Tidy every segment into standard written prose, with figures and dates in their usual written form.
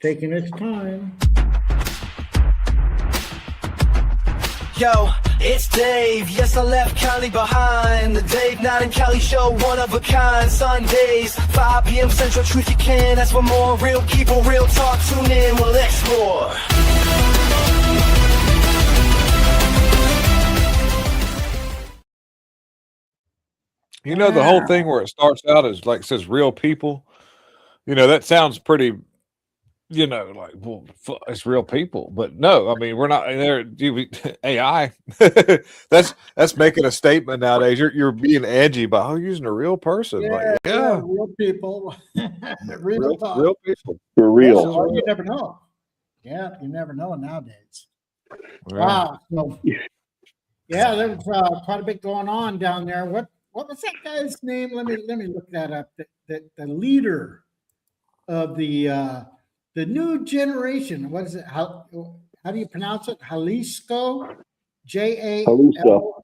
taking its time. Yo, it's Dave. Yes, I left Cali behind. The Dave Not in Cali show, one of a kind. Sundays, 5 p.m. Central, truth you can. That's for more real people, real talk. Tune in, we'll explore. You know, the whole thing where it starts out as like says real people, you know, that sounds pretty, you know, like, well, it's real people. But no, I mean, we're not there. AI. that's making a statement nowadays. You're being edgy by using a real person. Yeah, real people. real people. For real. Well, you never know. Yeah, you never know nowadays. Yeah. Wow. So, yeah, there was quite a bit going on down there. What was that guy's name? Let me look that up. The leader of the new generation. What is it? How do you pronounce it? Jalisco, Jalisco.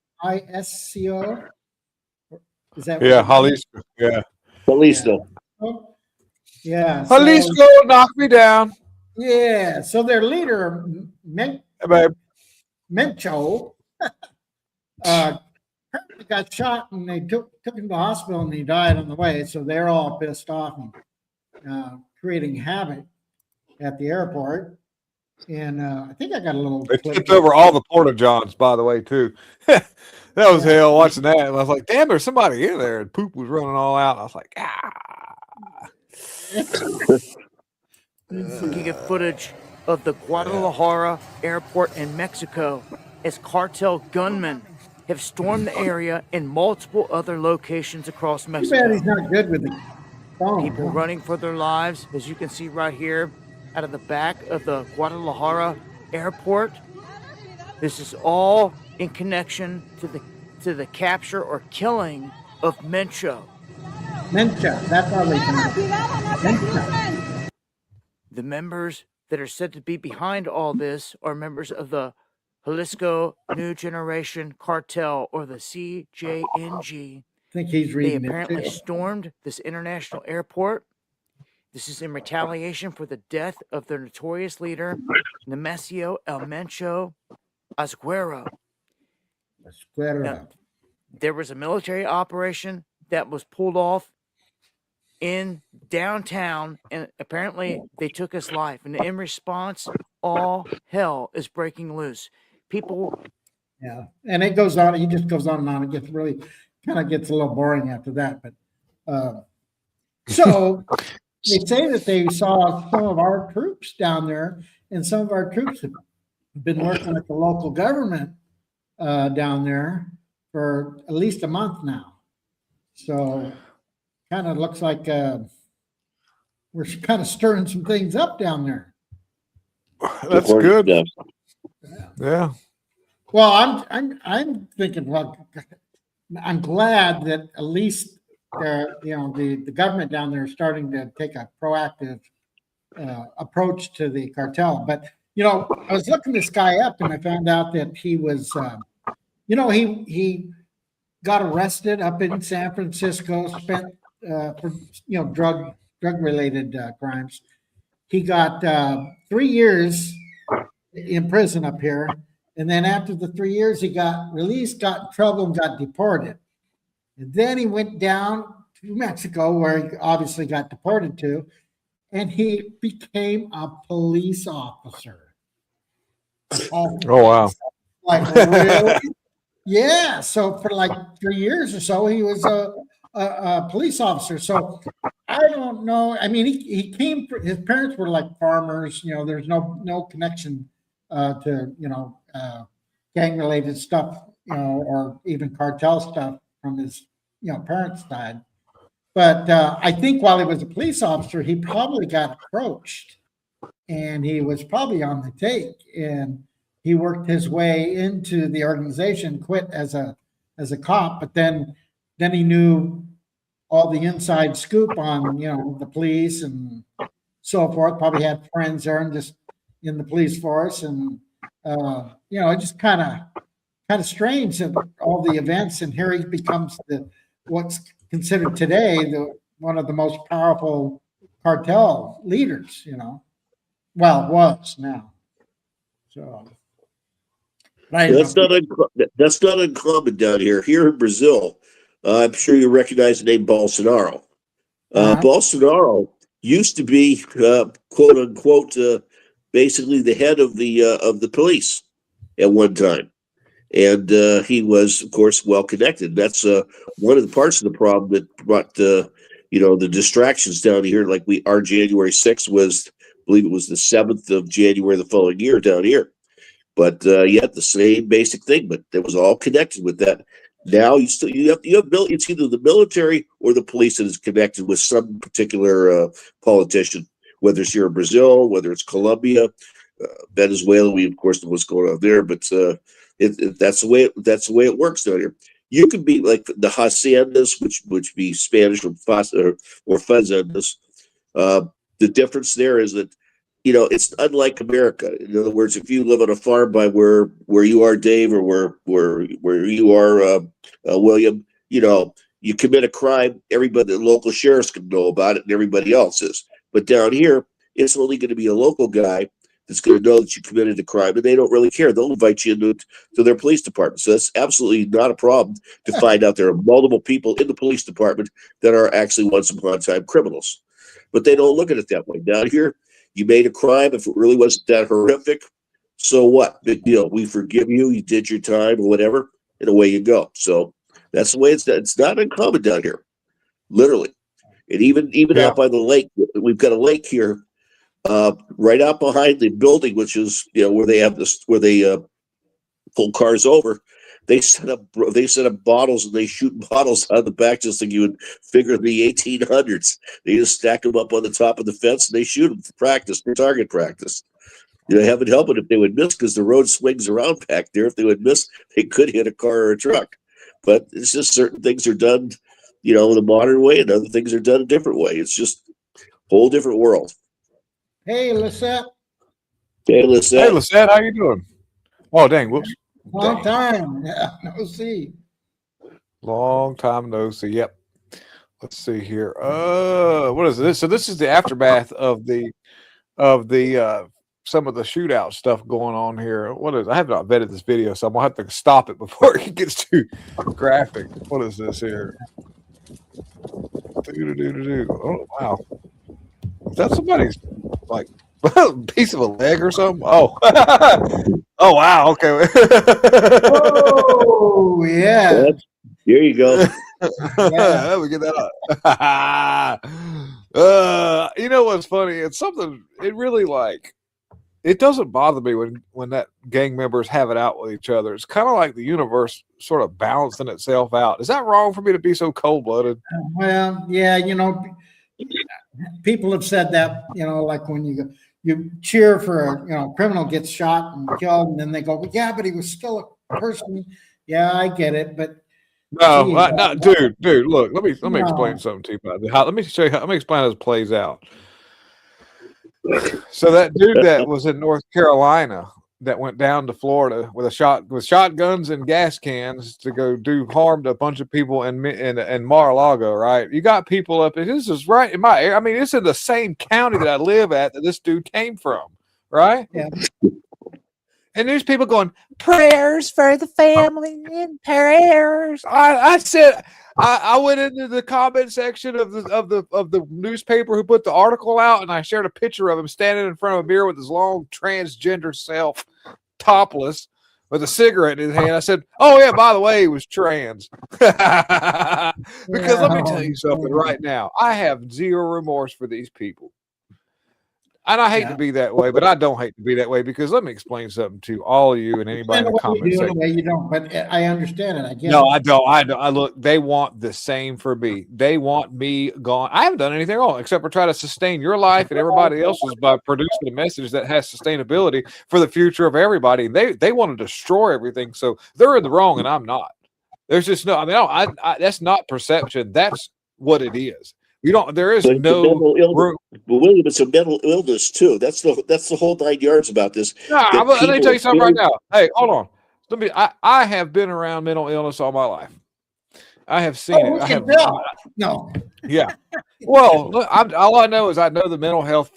Is that? Jalisco. Yeah, Jalisco. Yeah, Jalisco, knock me down. Yeah, so their leader, Mencho, got shot, and they took him to the hospital, and he died on the way. So they're all pissed off and creating havoc at the airport. And I think I got a little. They tipped over all the porta johns, by the way, too. That was hell watching that. And I was like, damn, there's somebody in there, and poop was running all out. And I was like, Looking at footage of the Guadalajara airport in Mexico as cartel gunmen have stormed the area and multiple other locations across Mexico. Too bad he's not good with the phone. People running for their lives, as you can see right here, out of the back of the Guadalajara airport. This is all in connection to the capture or killing of Mencho. Mencha, that's how they Mencha. The members that are said to be behind all this are members of the Jalisco New Generation Cartel, or the CJNG. I think he's reading. They apparently stormed this international airport. This is in retaliation for the death of their notorious leader, Nemesio El Mencho Asguero. Now, there was a military operation that was pulled off in downtown, and apparently they took his life. And in response, all hell is breaking loose. People, and it goes on. He just goes on and on. It gets really kind of gets a little boring after that. But so they say that they saw some of our troops down there, and some of our troops have been working with the local government down there for at least a month now. So kind of looks like we're kind of stirring some things up down there. That's good. Yeah. Well, I'm thinking. Well, I'm glad that at least the government down there is starting to take a proactive approach to the cartel. But I was looking this guy up, and I found out that he was, he got arrested up in San Francisco, spent for drug related crimes. He got 3 years in prison up here, and then after the 3 years, he got released, got in trouble, and got deported. And then he went down to Mexico, where he obviously got deported to, and he became a police officer. Oh wow! Like really? Yeah. So for like 3 years or so, he was a police officer. So I don't know. I mean, he came. His parents were like farmers. There's no connection to gang related stuff, or even cartel stuff from his parents' side. But I think while he was a police officer, he probably got approached, and he was probably on the take, and he worked his way into the organization, quit as a cop, but then he knew all the inside scoop on the police and so forth. Probably had friends there and just in the police force, and it just kind of strange that all the events, and here he becomes what's considered today one of the most powerful cartel leaders. Well, was now. So, but I didn't That's know. that's not uncommon down here. Here in Brazil, I'm sure you recognize the name Bolsonaro. Bolsonaro used to be quote unquote basically the head of the police at one time, and he was, of course, well connected. That's one of the parts of the problem that brought the distractions down here. Like our January 6th was, I believe it was the 7th of January the following year down here. But yet the same basic thing, but it was all connected with that. Now you have it's either the military or the police that is connected with some particular politician, whether it's here in Brazil, whether it's Colombia, Venezuela. We of course know what's going on there, but that's the way it works down here. You can be like the haciendas, which be Spanish or fazendas. The difference there is that it's unlike America. In other words, if you live on a farm by where you are, Dave, or where you are, William, you commit a crime, everybody, the local sheriff's can know about it, and everybody else is. But down here, it's only going to be a local guy that's going to know that you committed a crime, and they don't really care. They'll invite you into their police department. So that's absolutely not a problem to find out there are multiple people in the police department that are actually once upon a time criminals. But they don't look at it that way. Down here, you made a crime. If it really wasn't that horrific, so what? Big deal. We forgive you. You did your time or whatever, and away you go. So that's the way it's not uncommon down here, literally. And even out by the lake, we've got a lake here, right out behind the building, which is where they have where they pull cars over. They set up bottles, and they shoot bottles out of the back just like you would figure in the 1800s. They just stack them up on the top of the fence, and they shoot them for target practice. Heaven help it if they would miss, because the road swings around back there. If they would miss, they could hit a car or a truck. But it's just certain things are done, in the modern way, and other things are done a different way. It's just a whole different world. Hey, Lisette. Hey, Lisette, how you doing? Oh, dang, whoops. Long time. Yeah, no see. Long time no see. Yep. Let's see here. What is this? So this is the aftermath of the some of the shootout stuff going on here. What is? I have not vetted this video, so I'm gonna have to stop it before it gets too graphic. What is this here? Oh wow. Is that somebody's like piece of a leg or something? Oh, oh wow. Okay. Oh yeah. Here you go. Let me get that up. You know what's funny? It's something. It really it doesn't bother me when that gang members have it out with each other. It's kind of like the universe sort of balancing itself out. Is that wrong for me to be so cold-blooded? Well, yeah, people have said that, like when you cheer for a criminal gets shot and killed, and then they go, well, yeah, but he was still a person. Yeah, I get it, but no, dude. Look, let me explain something to you about it. Let me explain how this plays out. So that dude that was in North Carolina that went down to Florida with shotguns and gas cans to go do harm to a bunch of people in Mar-a-Lago, right? You got people up, and this is right in my area. I mean, it's in the same county that I live at that this dude came from, right? Yeah. And there's people going, prayers for the family and prayers. I said, I went into the comment section of the newspaper who put the article out, and I shared a picture of him standing in front of a mirror with his long transgender self, topless, with a cigarette in his hand. I said, oh yeah, by the way, he was trans. Because let me tell you something right now. I have zero remorse for these people. And I hate to be that way, but I don't hate to be that way, because let me explain something to all of you and anybody in the comments section. You don't, but I understand it. I guess. No, I don't. I look, they want the same for me. They want me gone. I haven't done anything wrong except for try to sustain your life and everybody else's by producing a message that has sustainability for the future of everybody. They want to destroy everything. So they're in the wrong and I'm not. There's just no, that's not perception. That's what it is. There is no room. But William, it's a mental illness too. That's the whole 9 yards about this. Let me tell you something right now. Hey, hold on. I have been around mental illness all my life. I have seen it. we I can have. tell. No. Yeah. Well, look, all I know is I know the mental health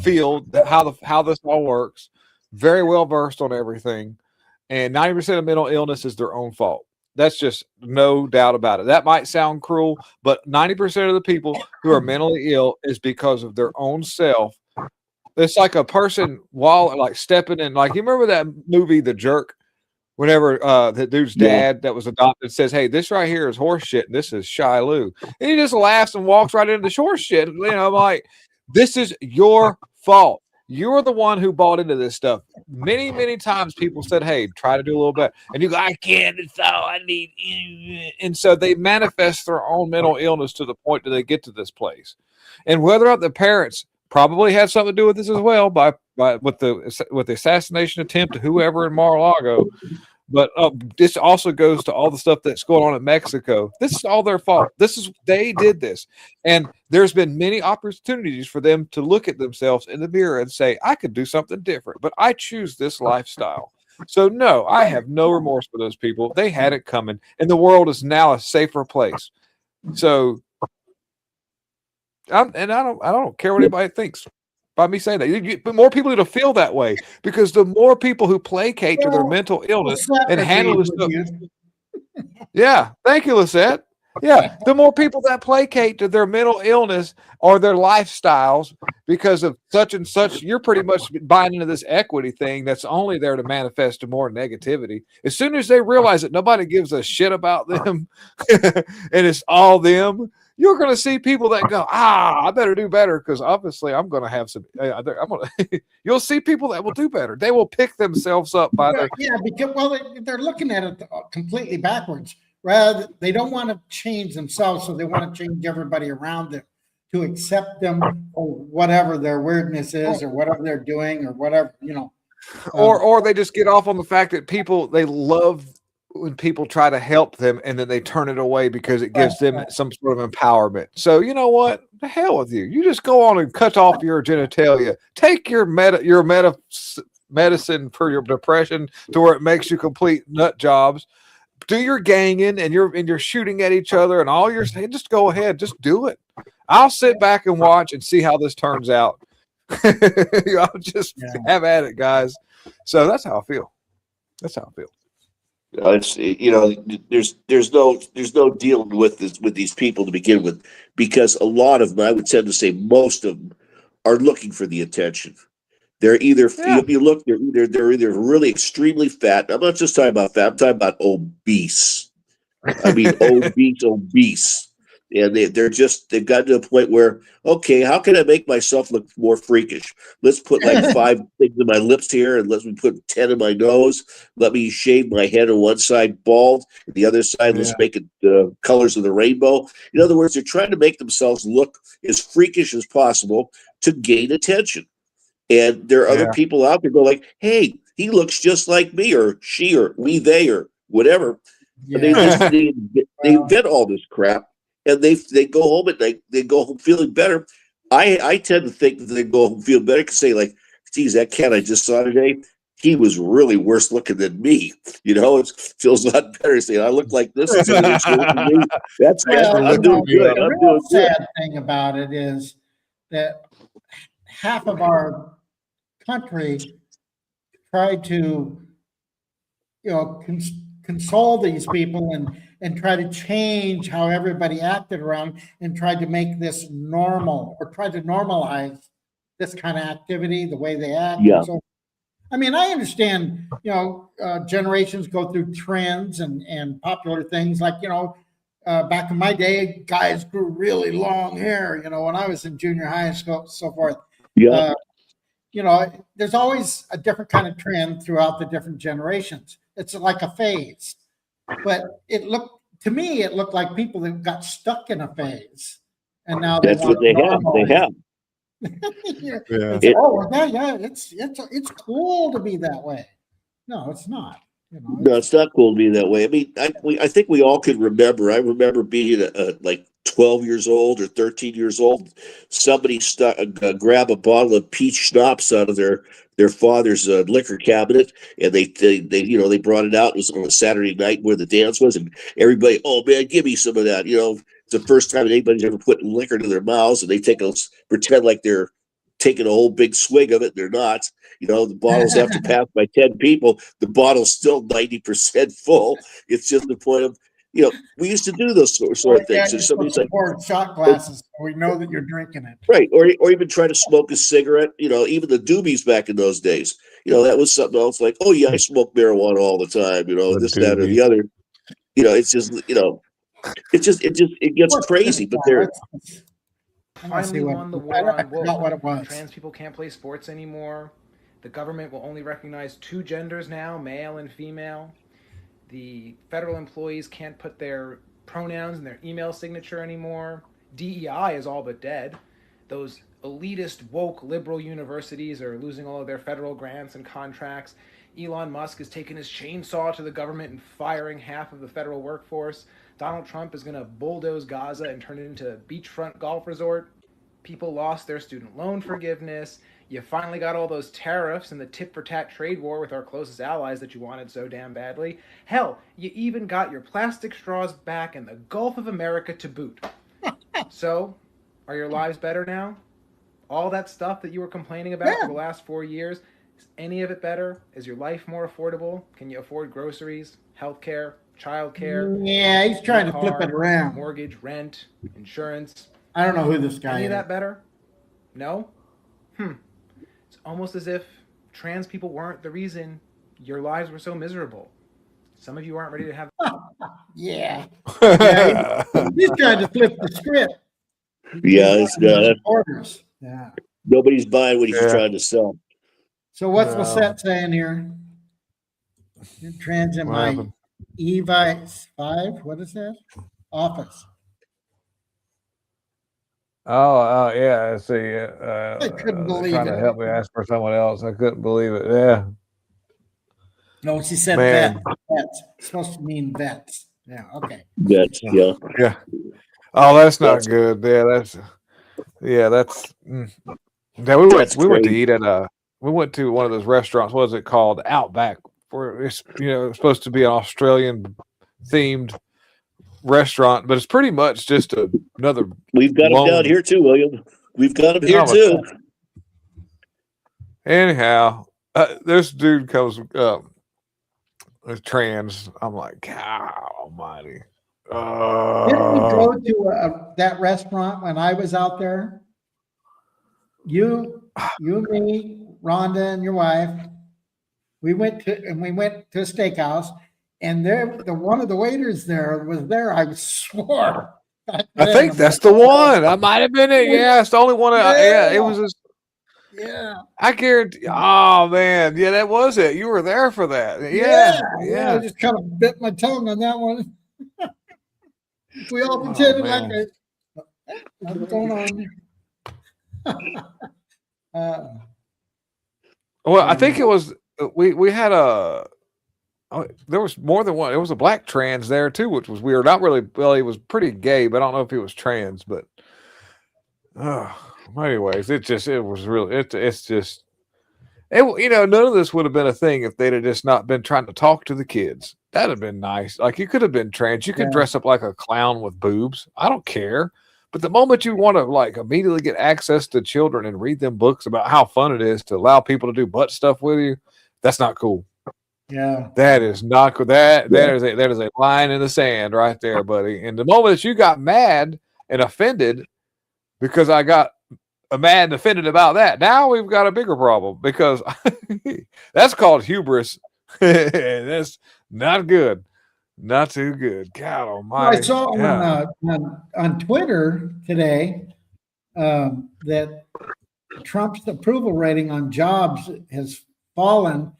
field, how this all works. Very well versed on everything, and 90% of mental illness is their own fault. That's just no doubt about it. That might sound cruel, but 90% of the people who are mentally ill is because of their own self. It's like a person while like stepping in, like you remember that movie, The Jerk, whenever the dude's dad that was adopted says, "Hey, this right here is horse shit, and this is Shiloh," and he just laughs and walks right into the horse shit. You know, I'm like, this is your fault. You're the one who bought into this stuff. Many, many times people said, "Hey, try to do a little better," and you go, "I can't. It's all I need." And so they manifest their own mental illness to the point that they get to this place. And whether or not the parents probably had something to do with this as well, with the assassination attempt to whoever in Mar-a-Lago. But this also goes to all the stuff that's going on in Mexico. This is all their fault. They did this. And there's been many opportunities for them to look at themselves in the mirror and say, I could do something different, but I choose this lifestyle. So no, I have no remorse for those people. They had it coming, and the world is now a safer place. So I don't care what anybody thinks by me saying that. But more people need to feel that way, because the more people who placate to their mental illness and handle this stuff. Yeah, thank you, Lisette. Yeah, the more people that placate to their mental illness or their lifestyles because of such and such, you're pretty much buying into this equity thing that's only there to manifest to more negativity. As soon as they realize that nobody gives a shit about them and it's all them, you're going to see people that go, I better do better, because obviously I'm going to have some. You'll see people that will do better. They will pick themselves up by their. Yeah, because they're looking at it completely backwards. Rather, they don't want to change themselves, so they want to change everybody around them to accept them or whatever their weirdness is, or whatever they're doing, or whatever, Or they just get off on the fact that they love when people try to help them, and then they turn it away because it gives them some sort of empowerment. So you know what? The hell with you. You just go on and cut off your genitalia. Take your medicine for your depression to where it makes you complete nut jobs. Do your ganging, and you're shooting at each other, and all you're saying, just go ahead, just do it. I'll sit back and watch and see how this turns out. I'll just have at it, guys. So that's how I feel. It's there's no dealing with these people to begin with, because a lot of them, I would tend to say most of them, are looking for the attention. They're either they're either really extremely fat. I'm not just talking about fat. I'm talking about obese. I mean obese. And they've gotten to a point where, okay, how can I make myself look more freakish? Let's put like 5 things in my lips here, and let me put 10 in my nose. Let me shave my head on one side bald, and the other side, let's make it colors of the rainbow. In other words, they're trying to make themselves look as freakish as possible to gain attention. And there are other people out there go like, hey, he looks just like me, or she, or we, they, or whatever. Yeah. They invent all this crap. And they go home at night, they go home feeling better. I tend to think that they go home feeling better because say, like, geez, that cat I just saw today, he was really worse looking than me. It feels a lot better to say, I look like this. That's I'm doing good. The real sad thing about it is that half of our country tried to, console these people and try to change how everybody acted around, and tried to make this normal, or tried to normalize this kind of activity, the way they act. Yeah. So, I mean, I understand, generations go through trends and popular things like, back in my day, guys grew really long hair, when I was in junior high and so forth. Yeah. There's always a different kind of trend throughout the different generations. It's like a phase. But it looked like people that got stuck in a phase, and now that's what they have. They have. It's cool to be that way. No, it's not. No, it's not cool to be that way. I mean, I think we all can remember. I remember being like 12 years old or 13 years old, somebody grab a bottle of peach schnapps out of their father's liquor cabinet, and they brought it out. It was on a Saturday night where the dance was, and everybody, oh man, give me some of that. It's the first time anybody's ever put liquor to their mouths, and they pretend like they're taking a whole big swig of it. They're not. The bottles have to pass by 10 people. The bottle's still 90% full. It's just the point of, we used to do those sort of things. And somebody's like, pour shot glasses, so we know that you're drinking it. right. Or even try to smoke a cigarette, even the doobies back in those days, that was something else like, oh yeah, I smoke marijuana all the time, this, that, or the other. It's just, it gets crazy, but they're finally won the war on what it was. Trans people can't play sports anymore. The government will only recognize 2 genders now, male and female. The federal employees can't put their pronouns in their email signature anymore. DEI is all but dead. Those elitist, woke, liberal universities are losing all of their federal grants and contracts. Elon Musk is taking his chainsaw to the government and firing half of the federal workforce. Donald Trump is going to bulldoze Gaza and turn it into a beachfront golf resort. People lost their student loan forgiveness. You finally got all those tariffs and the tit-for-tat trade war with our closest allies that you wanted so damn badly. Hell, you even got your plastic straws back in the Gulf of America to boot. So, are your lives better now? All that stuff that you were complaining about for the last 4 years, is any of it better? Is your life more affordable? Can you afford groceries, healthcare, childcare? Yeah, he's trying to flip it around. Mortgage, rent, insurance. I don't know who this guy is. Any of that better? No? It's almost as if trans people weren't the reason your lives were so miserable. Some of you aren't ready to have. Yeah, he's trying to flip the script. Yeah, Yeah. Nobody's buying what he's trying to sell. So what's Lisette saying here? Trans in my EVI 5. What is that? Office. Oh, yeah. I see. I couldn't believe trying it. to help me ask for someone else. I couldn't believe it. Yeah. No, she said Man. vets. It's supposed to mean vets. Yeah. Okay. That's Yeah. Oh, that's not That's- good. Yeah, that's. Yeah, we went to crazy. eat at we went to one of those restaurants. What is it called? Outback. Where it's it's supposed to be an Australian themed restaurant, but it's pretty much just another. We've got them down here too, William. We've got them here too. Anyhow, this dude comes trans. I'm like, God Almighty. Didn't we go to that restaurant when I was out there? You and me, Rhonda and your wife. We went to a steakhouse, and one of the waiters there was there. I swore. I think that's the one. I might have been it. Yeah, it's the only one. Yeah, it was. Yeah. I guarantee. Oh man, yeah, that was it. You were there for that. Yeah. I just kind of bit my tongue on that one. We all pretended like what's going on. Well, I think it was. We had there was more than one. It was a black trans there too, which was weird. Not really. Well, he was pretty gay, but I don't know if he was trans. But anyways, it was really. It's just. None of this would have been a thing if they'd have just not been trying to talk to the kids. That'd have been nice. Like you could have been trans. You could dress up like a clown with boobs. I don't care. But the moment you want to like immediately get access to children and read them books about how fun it is to allow people to do butt stuff with you, that's not cool. Yeah, that is not cool. That is a line in the sand right there, buddy. And the moment that you got mad and offended because I got mad and offended about that, now we've got a bigger problem because that's called hubris. That's not good. Not too good. God almighty. I saw on Twitter today that Trump's approval rating on jobs has fallen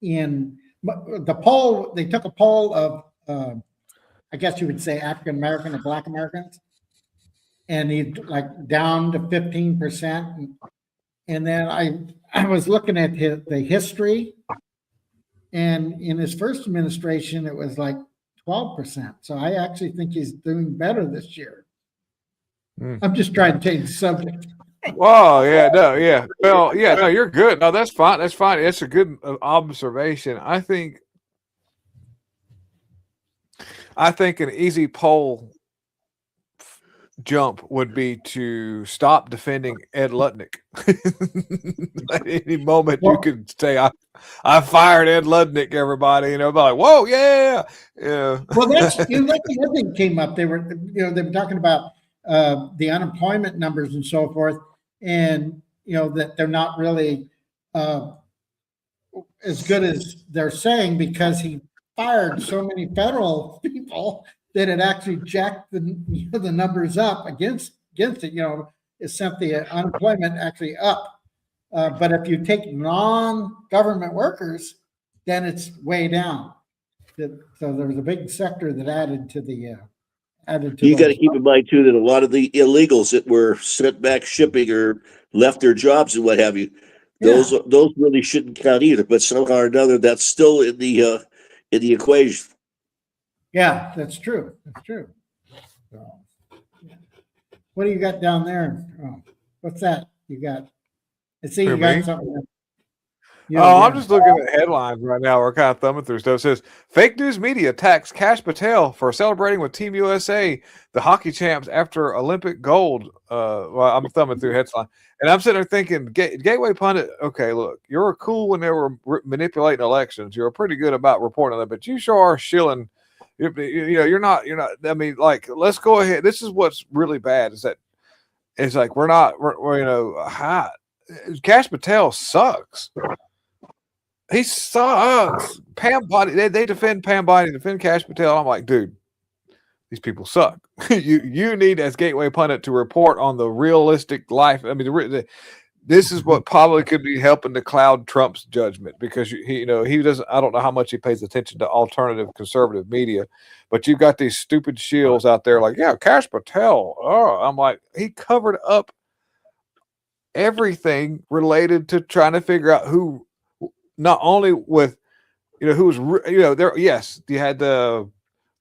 in the poll. They took a poll of, I guess you would say African American or Black Americans, and he's like down to 15%. And then I was looking at the history. And in his first administration, it was like 12%. So I actually think he's doing better this year. Hmm. I'm just trying to change the subject. Well, yeah, no, yeah. Well, yeah, no, you're good. No, that's fine. That's fine. It's a good observation. I think an easy poll jump would be to stop defending Ed Lutnick. At any moment, you could say, "I fired Ed Lutnick." Everybody, like, "Whoa, yeah, yeah." Well, that's the other thing came up. They were talking about the unemployment numbers and so forth, and that they're not really as good as they're saying because he fired so many federal people that it actually jacked the numbers up against it. It sent the unemployment actually up. But if you take non-government workers, then it's way down. So there was a big sector that added to the You got to keep in mind too that a lot of the illegals that were sent back shipping or left their jobs and what have you, those really shouldn't count either. But somehow or another, that's still in the equation. Yeah, that's true. That's true. So, what do you got down there? Oh, what's that? You got? I see you got something. I'm just looking at headlines right now. We're kind of thumbing through stuff. It says fake news media attacks Kash Patel for celebrating with Team USA, the hockey champs, after Olympic gold. Well, I'm thumbing through headline, and I'm sitting there thinking, Gateway pundit. Okay, look, you were cool when they were manipulating elections. You were pretty good about reporting them, but you sure are shilling. You're not. I mean, like, let's go ahead. This is what's really bad is that it's like we're hot. Kash Patel sucks. He sucks. Pam Body, they defend Pam Body, defend Kash Patel. I'm like, dude, these people suck. you need, as Gateway pundit, to report on the realistic life. I mean, this is what probably could be helping to cloud Trump's judgment because he doesn't. I don't know how much he pays attention to alternative conservative media, but you've got these stupid shills out there like, yeah, Kash Patel. Oh, I'm like, he covered up everything related to trying to figure out who. Not only with, who was, there. Yes, you had the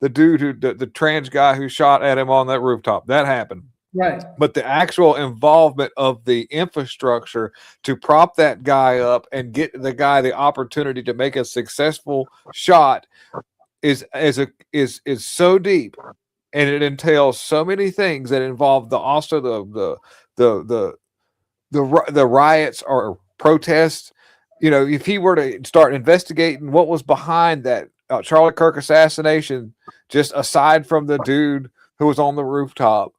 dude the trans guy who shot at him on that rooftop. That happened, right? But the actual involvement of the infrastructure to prop that guy up and get the guy the opportunity to make a successful shot is so deep, and it entails so many things that involve the riots or protests. If he were to start investigating what was behind that Charlie Kirk assassination, just aside from the dude who was on the rooftop,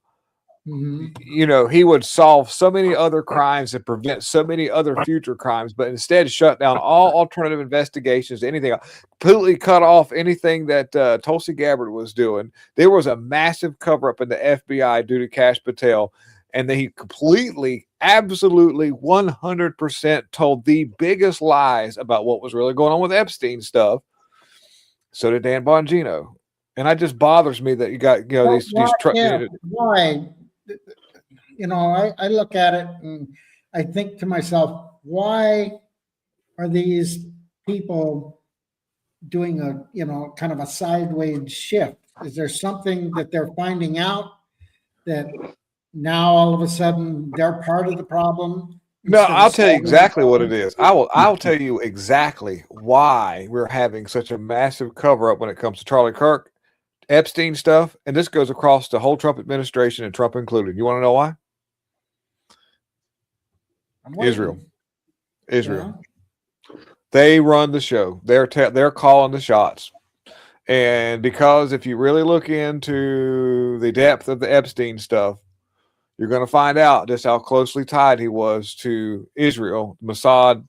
he would solve so many other crimes and prevent so many other future crimes, but instead shut down all alternative investigations, anything else, completely cut off anything that Tulsi Gabbard was doing. There was a massive cover-up in the FBI due to Kash Patel. And then he completely, absolutely, 100% told the biggest lies about what was really going on with Epstein stuff. So did Dan Bongino. And that just bothers me that you got, these why? I look at it and I think to myself, why are these people doing a, kind of a sideways shift? Is there something that they're finding out that now all of a sudden they're part of the problem? No, I'll tell you exactly what it is. I'll tell you exactly why we're having such a massive cover up when it comes to Charlie Kirk, Epstein stuff, and this goes across the whole Trump administration and Trump included. You want to know why? Israel. Yeah. They run the show. They're calling the shots. And because if you really look into the depth of the Epstein stuff, you're going to find out just how closely tied he was to Israel, Mossad,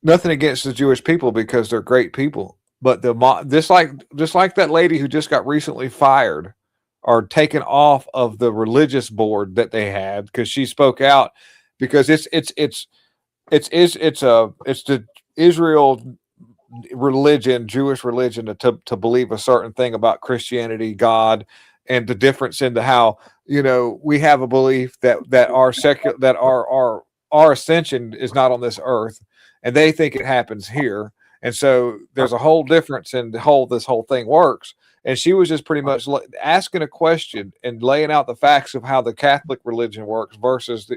nothing against the Jewish people because they're great people, but just like that lady who just got recently fired or taken off of the religious board that they had because she spoke out because it's the Israel religion, Jewish religion, to believe a certain thing about Christianity, God, and the difference into how we have a belief that our secular, that our our ascension is not on this earth, and they think it happens here. And so there's a whole difference in this whole thing works. And she was just pretty much asking a question and laying out the facts of how the Catholic religion works versus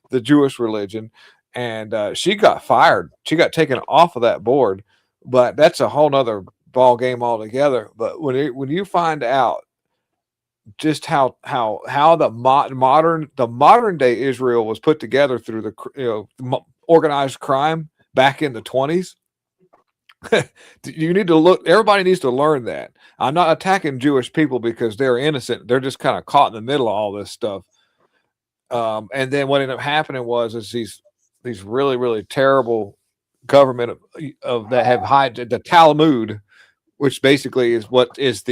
the Jewish religion. And she got fired. She got taken off of that board. But that's a whole nother ball game altogether. But when you find out just how the modern day Israel was put together through the organized crime back in the 20s, you need to look. Everybody needs to learn that. I'm not attacking Jewish people because they're innocent. They're just kind of caught in the middle of all this stuff. And then what ended up happening was these really, really terrible government of that have hid the Talmud, which basically is what is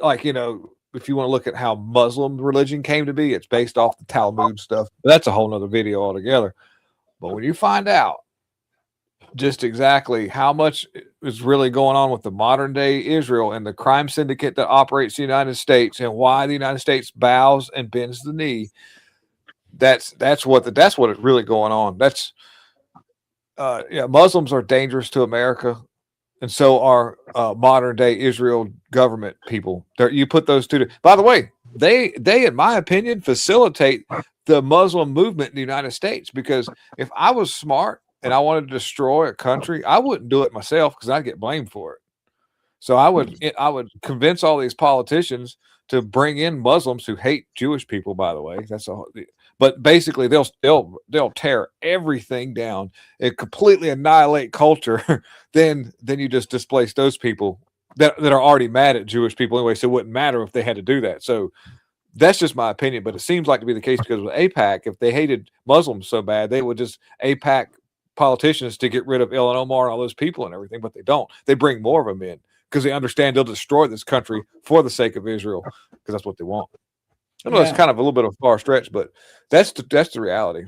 like, if you want to look at how Muslim religion came to be, it's based off the Talmud stuff. But that's a whole nother video altogether. But when you find out just exactly how much is really going on with the modern day Israel and the crime syndicate that operates the United States, and why the United States bows and bends the knee, that's what is really going on. That's Muslims are dangerous to America, and so are modern day Israel government people. You put those two. By the way, they, in my opinion, facilitate the Muslim movement in the United States, because if I was smart and I wanted to destroy a country, I wouldn't do it myself because I'd get blamed for it. So I would convince all these politicians to bring in Muslims who hate Jewish people. By the way, but basically they'll tear everything down and completely annihilate culture. Then you just displace those people that are already mad at Jewish people anyway. So it wouldn't matter if they had to do that. So that's just my opinion. But it seems like to be the case because with AIPAC, if they hated Muslims so bad, they would just AIPAC politicians to get rid of Ilhan Omar and all those people and everything, but they don't. They bring more of them in because they understand they'll destroy this country for the sake of Israel, because that's what they want. I know it's kind of a little bit of a far stretch, but that's the reality.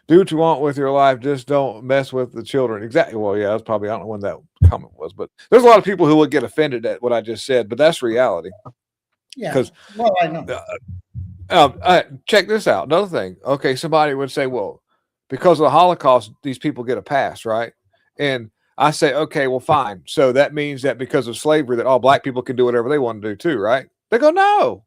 Do what you want with your life, just don't mess with the children. Exactly. Well, yeah, that's probably, I don't know when that comment was, but there's a lot of people who would get offended at what I just said, but that's reality. Yeah. Because I know. Check this out. Another thing. Okay, somebody would say, well, because of the Holocaust, these people get a pass, right? And I say, okay, well, fine. So that means that because of slavery, that all black people can do whatever they want to do too, right? They go, no.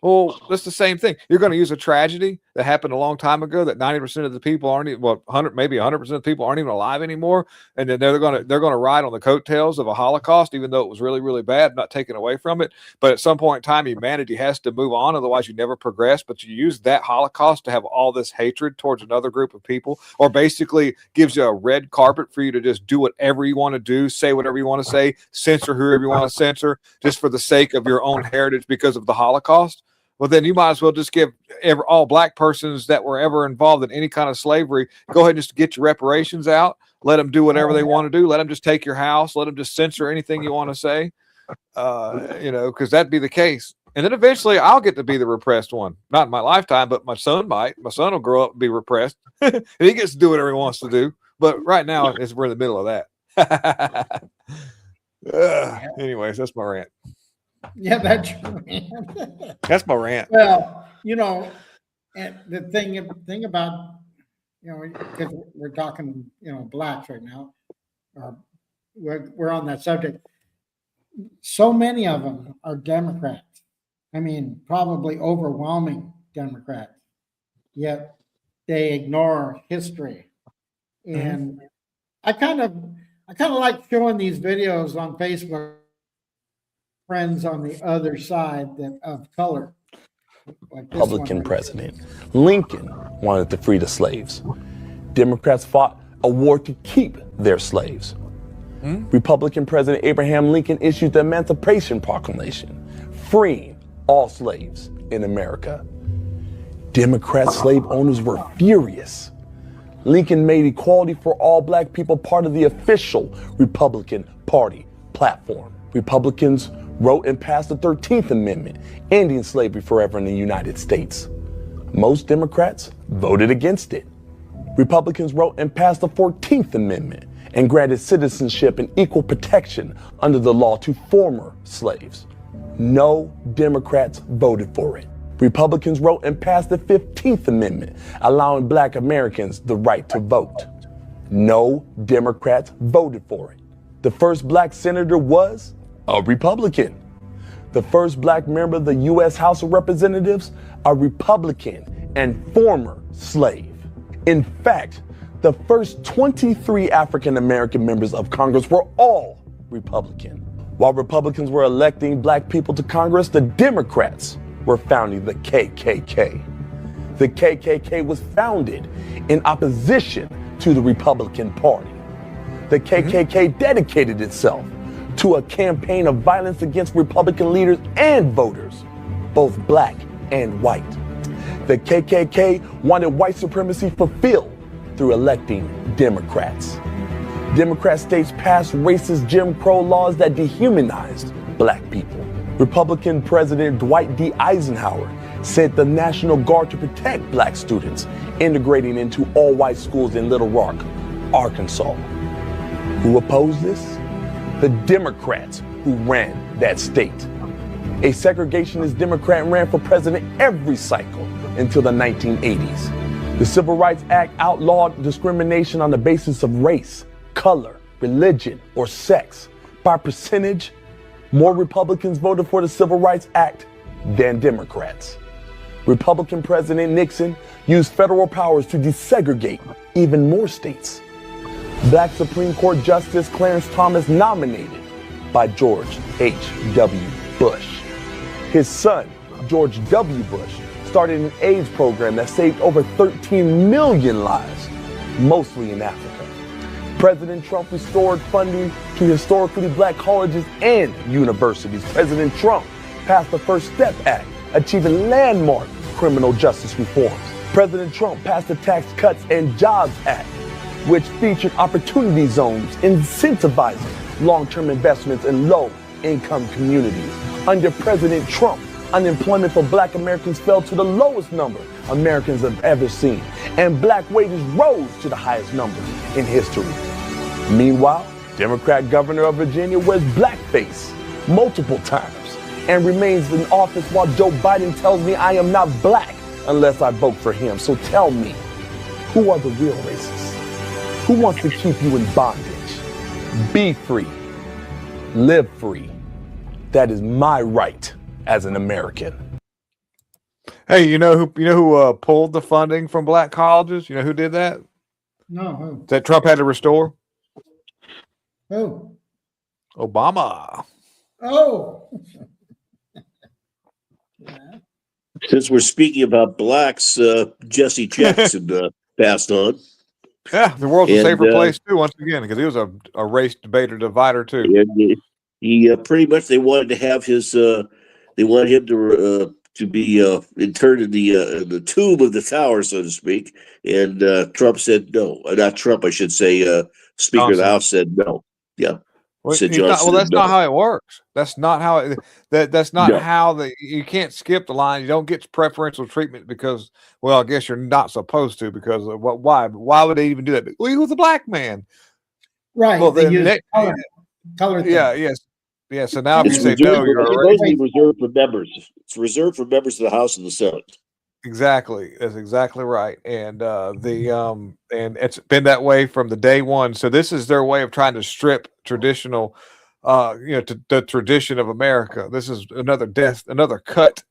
Well, that's the same thing. You're going to use a tragedy that happened a long time ago that 90% of the people aren't even, 100% of the people aren't even alive anymore, and then they're going to ride on the coattails of a Holocaust, even though it was really, really bad, not taken away from it. But at some point in time, humanity has to move on, otherwise you never progress. But you use that Holocaust to have all this hatred towards another group of people, or basically gives you a red carpet for you to just do whatever you want to do, say whatever you want to say, censor whoever you want to censor, just for the sake of your own heritage because of the Holocaust. Well, then you might as well just give all black persons that were ever involved in any kind of slavery, go ahead and just get your reparations out. Let them do whatever they want to do. Let them just take your house. Let them just censor anything you want to say, because that'd be the case. And then eventually I'll get to be the repressed one. Not in my lifetime, but my son might. My son will grow up and be repressed. And he gets to do whatever he wants to do. But right now, we're in the middle of that. Anyways, that's my rant. Yeah, that's true. That's my rant. Well, and the thing about, because we're talking, blacks right now, we're on that subject. So many of them are Democrats. I mean, probably overwhelming Democrats. Yet they ignore history, and I kind of like showing these videos on Facebook. Friends on the other side of color. Like Republican president Lincoln wanted to free the slaves. Democrats fought a war to keep their slaves. Republican President Abraham Lincoln issued the Emancipation Proclamation, freeing all slaves in America. Democrat slave owners were furious. Lincoln made equality for all black people part of the official Republican Party platform. Republicans wrote and passed the 13th Amendment, ending slavery forever in the United States. Most Democrats voted against it. Republicans wrote and passed the 14th Amendment and granted citizenship and equal protection under the law to former slaves. No Democrats voted for it. Republicans wrote and passed the 15th Amendment, allowing Black Americans the right to vote. No Democrats voted for it. The first Black senator was a Republican. The first Black member of the U.S. House of Representatives, a Republican and former slave. In fact, the first 23 African American members of Congress were all Republican. While Republicans were electing Black people to Congress, the Democrats were founding the KKK. The KKK was founded in opposition to the Republican Party. The KKK dedicated itself to a campaign of violence against Republican leaders and voters, both Black and white. The KKK wanted white supremacy fulfilled through electing Democrats. Democrat states passed racist Jim Crow laws that dehumanized Black people. Republican President Dwight D. Eisenhower sent the National Guard to protect Black students, integrating into all-white schools in Little Rock, Arkansas. Who opposed this? The Democrats who ran that state. A segregationist Democrat ran for president every cycle until the 1980s. The Civil Rights Act outlawed discrimination on the basis of race, color, religion, or sex. By percentage, more Republicans voted for the Civil Rights Act than Democrats. Republican President Nixon used federal powers to desegregate even more states. Black Supreme Court Justice Clarence Thomas, nominated by George H.W. Bush. His son, George W. Bush, started an AIDS program that saved over 13 million lives, mostly in Africa. President Trump restored funding to historically Black colleges and universities. President Trump passed the First Step Act, achieving landmark criminal justice reforms. President Trump passed the Tax Cuts and Jobs Act, which featured opportunity zones incentivizing long-term investments in low-income communities. Under President Trump, unemployment for Black Americans fell to the lowest number Americans have ever seen, and Black wages rose to the highest numbers in history. Meanwhile, Democrat Governor of Virginia wears blackface multiple times and remains in office while Joe Biden tells me I am not Black unless I vote for him. So tell me, who are the real racists? Who wants to keep you in bondage? Be free. Live free. That is my right as an American. Hey, you know who pulled the funding from Black colleges? You know who did that? No, who? That Trump had to restore? Who? Obama. Oh. Since we're speaking about Blacks, Jesse Jackson passed on. Yeah, the world's a And, safer place too, once again, because he was a race debater, divider too. And he pretty much, they wanted to have his, they wanted him to be interred in the tomb of the tower, so to speak. And Trump said no. Not Trump, I should say. Speaker Johnson. of the House said no. Yeah. Well, Said that's Johnson not no. how it works. That's not how it. That's not No. how you can't skip the line. You don't get preferential treatment because, well, I guess you're not supposed to because of what? Why? Why would they even do that? Well, he was a Black man. Right. Well, they then use color thing. yeah, yes, yeah. So now if you It's say no, reserved, you're it's a supposed racist. to be reserved for members. It's reserved for members of the House and the Senate. Exactly. That's exactly right. And and it's been that way from the day one. So this is their way of trying to strip traditional to the tradition of America. This is another death, another cut,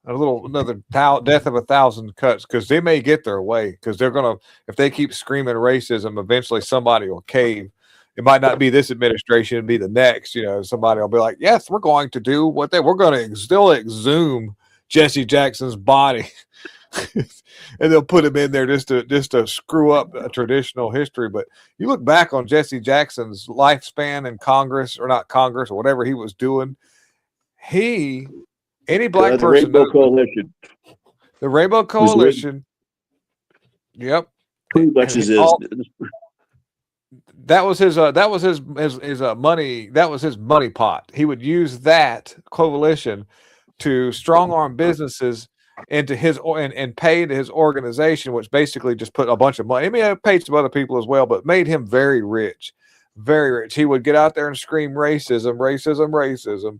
another death of 1,000 cuts, because they may get their way, because they're gonna, if they keep screaming racism, eventually somebody will cave. It might not be this administration, it'd be the next. Somebody will be like, yes, we're going to do we're going to still exhume Jesse Jackson's body. And they'll put him in there just to screw up a traditional history. But you look back on Jesse Jackson's lifespan in Congress, or not Congress, or whatever he was doing. Any Black The person, Rainbow Coalition the Rainbow Coalition. Yep, pretty much is that was his money. That was his money pot. He would use that coalition to strong arm businesses into his and pay to his organization, which basically just put a bunch of money. I mean, it paid some other people as well, but made him very rich, very rich. He would get out there and scream racism, racism, racism,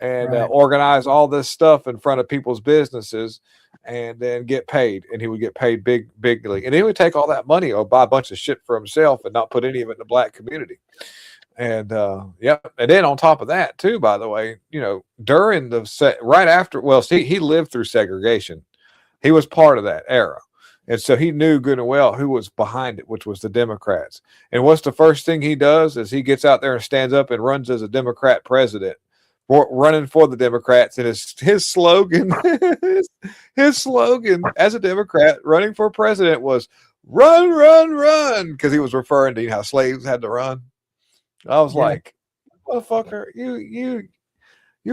and Right. organize all this stuff in front of people's businesses and then get paid. And he would get paid bigly. And he would take all that money or buy a bunch of shit for himself and not put any of it in the black community. And yeah, and then on top of that too, by the way, you know, during right after, well, see, he lived through segregation. He was part of that era. And so he knew good and well who was behind it, which was the Democrats. And what's the first thing he does is he gets out there and stands up and runs as a Democrat president, running for the Democrats. And his slogan, his slogan as a Democrat running for president was "Run, run, run," because he was referring to how slaves had to run. I was like, motherfucker, you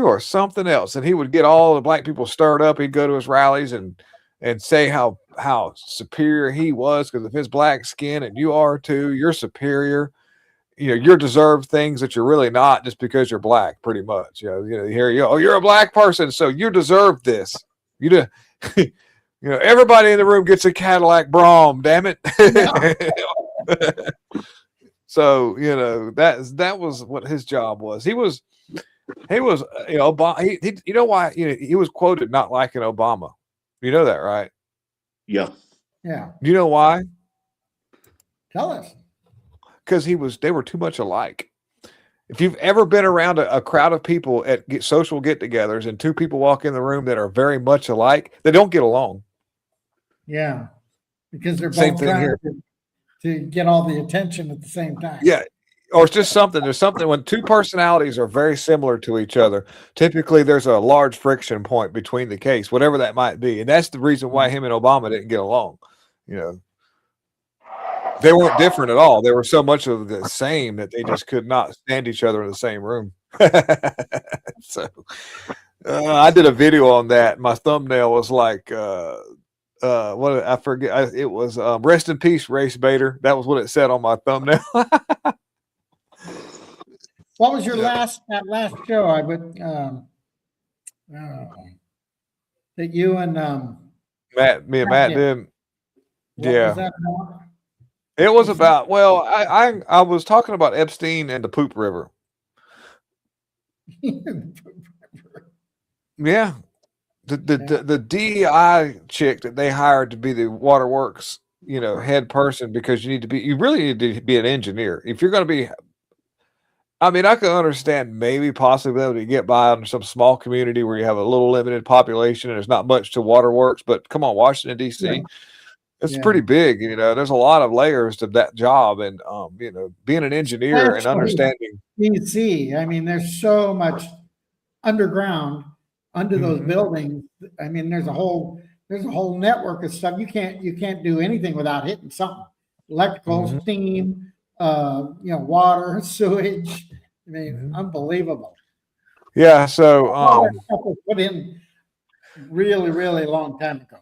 are something else. And he would get all the black people stirred up. He'd go to his rallies and say how superior he was because of his black skin, and you are too. You're superior. You know, you're deserved things that you're really not just because you're black, pretty much. You know, here you go. Oh, you're a black person, so you deserve this. You do. You know, everybody in the room gets a Cadillac Brougham. Damn it. So, you know, that was what his job was. He was, you know, Obama, you know why, you know, he was quoted not liking Obama. You know that, right? Yeah. Yeah. You know why? Tell us. Because they were too much alike. If you've ever been around a crowd of people at social get-togethers and two people walk in the room that are very much alike, they don't get along. Yeah. Because they're Same both thing trying here. to get all the attention at the same time. Yeah. Or it's just something. There's something when two personalities are very similar to each other. Typically, there's a large friction point between the case, whatever that might be, and that's the reason why him and Obama didn't get along. You know, they weren't different at all. They were so much of the same that they just could not stand each other in the same room. So, I did a video on that. My thumbnail was like, what I forget. It was "Rest in Peace, Race Baiter." That was what it said on my thumbnail. What was your last show? I would that you and me and Matt did. what Yeah. was that about? It was about, well, I was talking about Epstein and the poop river. Yeah. The DEI chick that they hired to be the waterworks, you know, head person, because you really need to be an engineer. If you're going to be, I mean, I can understand maybe possibly able to get by in some small community where you have a little limited population and there's not much to waterworks, but come on, Washington, D.C., it's pretty big. You know, there's a lot of layers to that job. And, you know, being an engineer and understanding. DC, I mean, there's so much underground under those buildings. I mean, there's a whole network of stuff. You can't do anything without hitting something. Electrical, steam, you know, water, sewage. I mean, unbelievable. Yeah. So, All that stuff was put in really, really long time ago.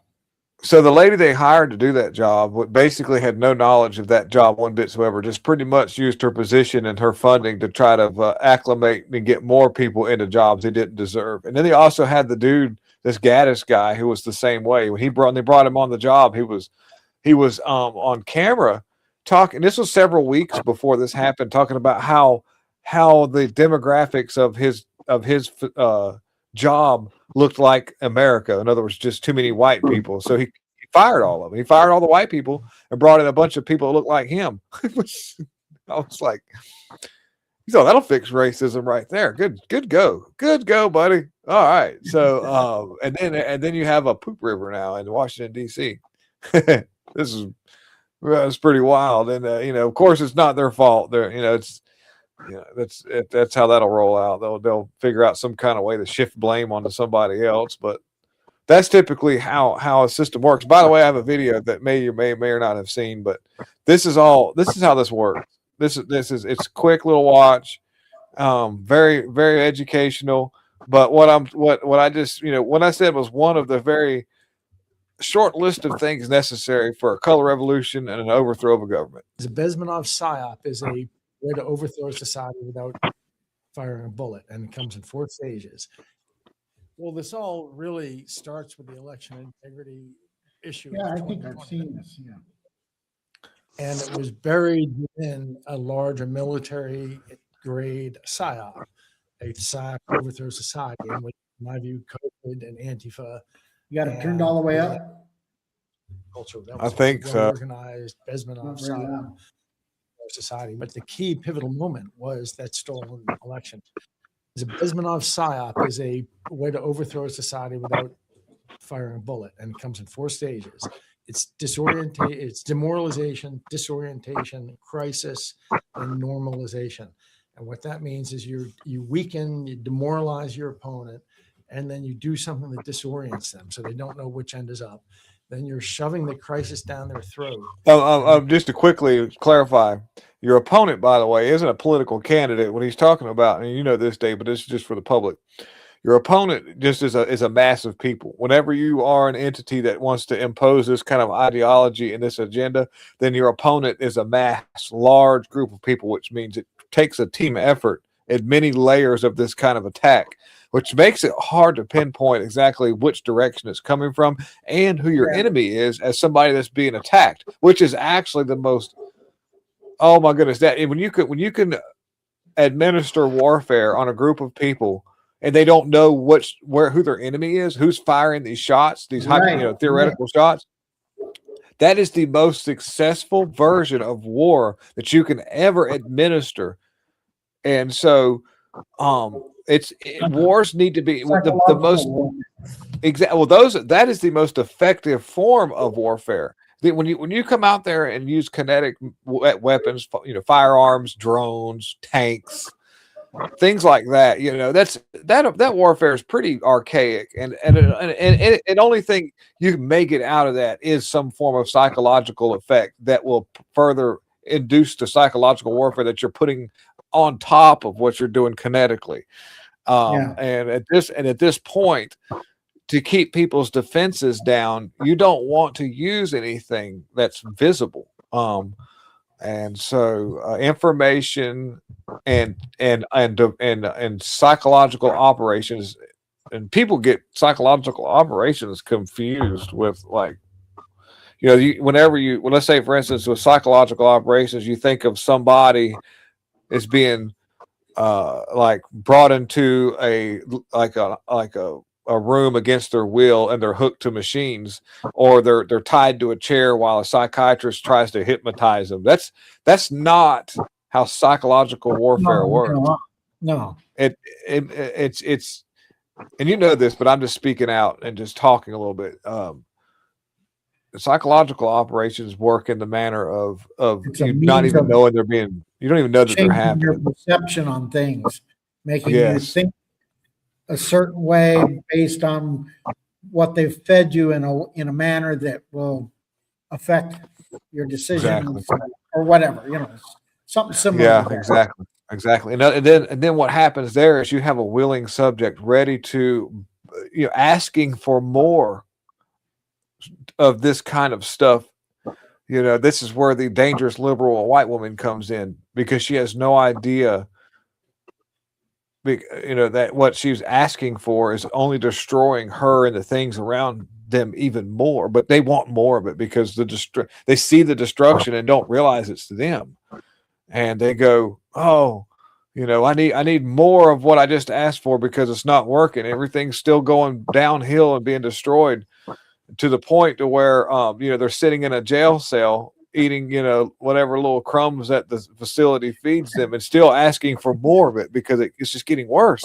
So the lady they hired to do that job basically had no knowledge of that job one bit whatsoever, just pretty much used her position and her funding to try to acclimate and get more people into jobs they didn't deserve. And then they also had the dude, this Gaddis guy, who was the same way. When they brought him on the job, he was on camera talking. This was several weeks before this happened, talking about how the demographics of his job looked like America. In other words, just too many white people. So he fired all of them. He fired all the white people and brought in a bunch of people that looked like him. I was like, so that'll fix racism right there. Good go, buddy. All right. So and then you have a poop river now in Washington, D.C. It's pretty wild. And you know, of course, it's not their fault. That's how that'll roll out. They'll figure out some kind of way to shift blame onto somebody else. But that's typically how a system works. By the way, I have a video that may or not have seen, but this is how this works. It's a quick little watch, very, very educational. But what I just, you know, what I said was one of the very short list of things necessary for a color revolution and an overthrow of a government. The Bezmenov psyop is a way to overthrow society without firing a bullet, and it comes in 4 stages. Well, this all really starts with the election integrity issue. Yeah, I think I've seen this. Yeah. And it was buried within a larger military grade psyop. a psyop to overthrow society, in which, in my view, COVID and Antifa You got it turned all the way up. culture. That I was think a so. well-organized Bezmenov Not very psyop loud. of society. But the key pivotal moment was that stolen election. The Bezmenov psyop is a way to overthrow society without firing a bullet, and it comes in 4 stages. It's it's demoralization, disorientation, crisis, and normalization. And what that means is you weaken, you demoralize your opponent, and then you do something that disorients them so they don't know which end is up. Then you're shoving the crisis down their throat. Just to quickly clarify, your opponent, by the way, isn't a political candidate. What he's talking about, and you know this, Dave, but this is just for the public. Your opponent just is a mass of people. Whenever you are an entity that wants to impose this kind of ideology and this agenda, then your opponent is a mass, large group of people, which means it takes a team effort and many layers of this kind of attack, which makes it hard to pinpoint exactly which direction it's coming from and who your enemy is as somebody that's being attacked, which is actually the most, oh my goodness, that when you can administer warfare on a group of people and they don't know who their enemy is, who's firing these shots, these theoretical shots. That is the most successful version of war that you can ever administer. And so, wars need to be the most exact. Well, that is the most effective form of warfare. When you come out there and use kinetic weapons, firearms, drones, tanks, things like that, that warfare is pretty archaic, and only thing you may get out of that is some form of psychological effect that will further induce the psychological warfare that you're putting on top of what you're doing kinetically. And at this point, to keep people's defenses down, you don't want to use anything that's visible. And so information and psychological operations, and people get psychological operations confused with let's say, for instance, with psychological operations, you think of somebody as being brought into a room against their will and they're hooked to machines, or they're tied to a chair while a psychiatrist tries to hypnotize them. That's not how psychological warfare works. No. It's and you know this, but I'm just speaking out and just talking a little bit. Psychological operations work in the manner of you not even knowing they're being. You don't even know that they're happening. Your perception on things, making you think a certain way based on what they've fed you in a manner that will affect your decisions or whatever, something similar. Yeah, exactly. And then what happens there is you have a willing subject ready to, asking for more of this kind of stuff. This is where the dangerous liberal white woman comes in, because she has no idea that what she's asking for is only destroying her and the things around them even more, but they want more of it because they see the destruction and don't realize it's to them, and they go, oh, I need more of what I just asked for because it's not working. Everything's still going downhill and being destroyed, to the point to where they're sitting in a jail cell eating whatever little crumbs that the facility feeds them and still asking for more of it because it's just getting worse.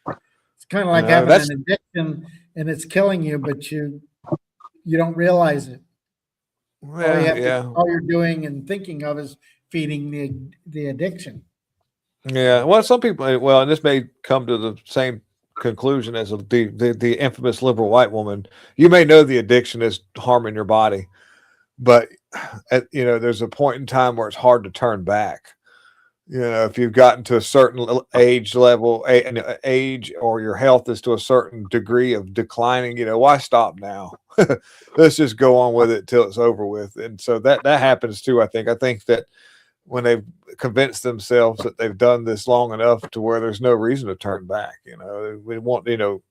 It's kind of like having an addiction and it's killing you, but you don't realize it. All you're doing and thinking of is feeding the addiction. Yeah. Well, some people, and this may come to the same conclusion as the infamous liberal white woman. You may know the addiction is harming your body, but there's a point in time where it's hard to turn back. If you've gotten to a certain age level, or your health is to a certain degree of declining, why stop now? Let's just go on with it till it's over with. And so that happens too. I think that when they've convinced themselves that they've done this long enough to where there's no reason to turn back, we want, I don't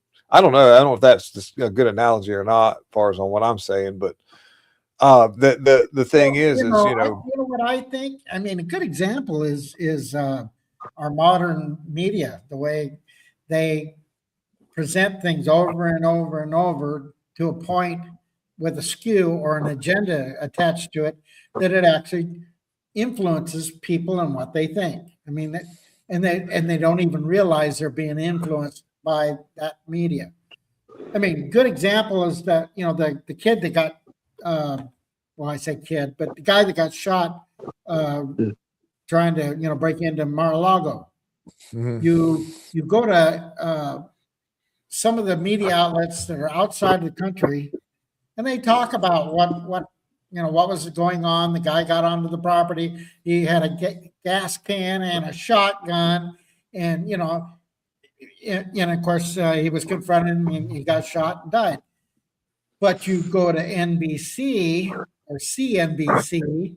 know. I don't know if that's a good analogy or not, as far as on what I'm saying, but the thing is, what I think. I mean, a good example is our modern media, the way they present things over and over and over to a point with a skew or an agenda attached to it, that it actually influences people and what they think. I mean, and they don't even realize they're being influenced by that media. I mean, good example is that, the kid that got, well, I say kid, but the guy that got shot trying to, break into Mar-a-Lago. Mhm. You go to some of the media outlets that are outside the country, and they talk about what was going on. The guy got onto the property. He had a gas can and a shotgun, and of course he was confronted and he got shot and died. But you go to NBC or CNBC,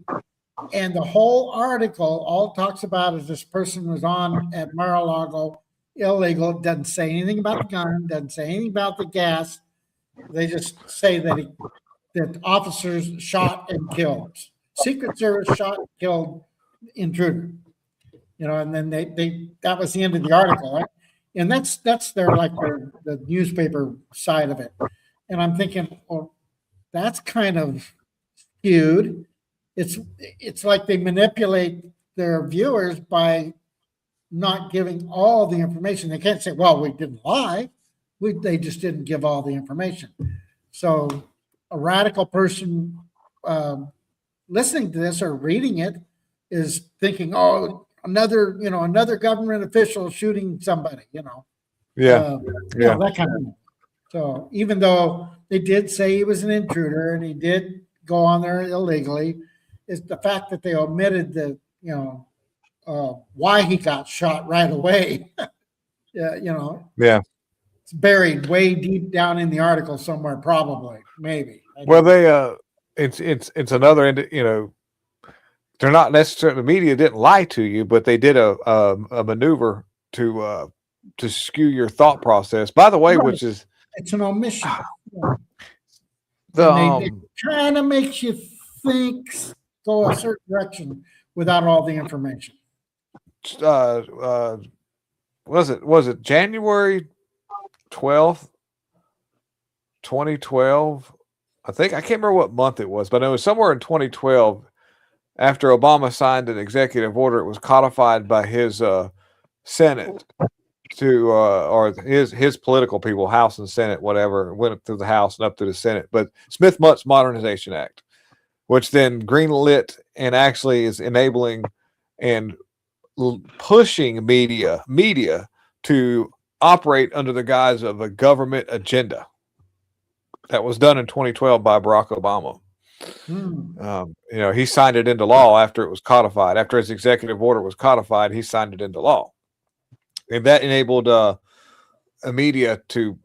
and the whole article all talks about is this person was on at Mar-a-Lago illegal. Doesn't say anything about the gun. Doesn't say anything about the gas. They just say that officers shot and killed. Secret Service shot and killed intruder. And then that was the end of the article, right? And that's the newspaper side of it. And I'm thinking, well, that's kind of skewed. It's like they manipulate their viewers by not giving all the information. They can't say, well, we didn't lie. They just didn't give all the information. So a radical person listening to this or reading it is thinking, oh, another government official shooting somebody, Yeah. that kind of thing. So even though they did say he was an intruder and he did go on there illegally, is the fact that they omitted the, why he got shot right away. Yeah. It's buried way deep down in the article somewhere, probably, maybe. Well, it's another end. They're not necessarily, the media didn't lie to you, but they did a maneuver to skew your thought process. By the way, which is it's an omission. the It kind of makes you think, go a certain direction without all the information. was it January 12th, 2012? I think, I can't remember what month it was, but it was somewhere in 2012 after Obama signed an executive order. It was codified by his Senate to or his political people, House and Senate, whatever, went up through the House and up to the Senate. But Smith-Mutz Modernization Act, which then greenlit and actually is enabling and pushing media to operate under the guise of a government agenda. That was done in 2012 by Barack Obama. He signed it into law after it was codified. After his executive order was codified, he signed it into law, and that enabled media to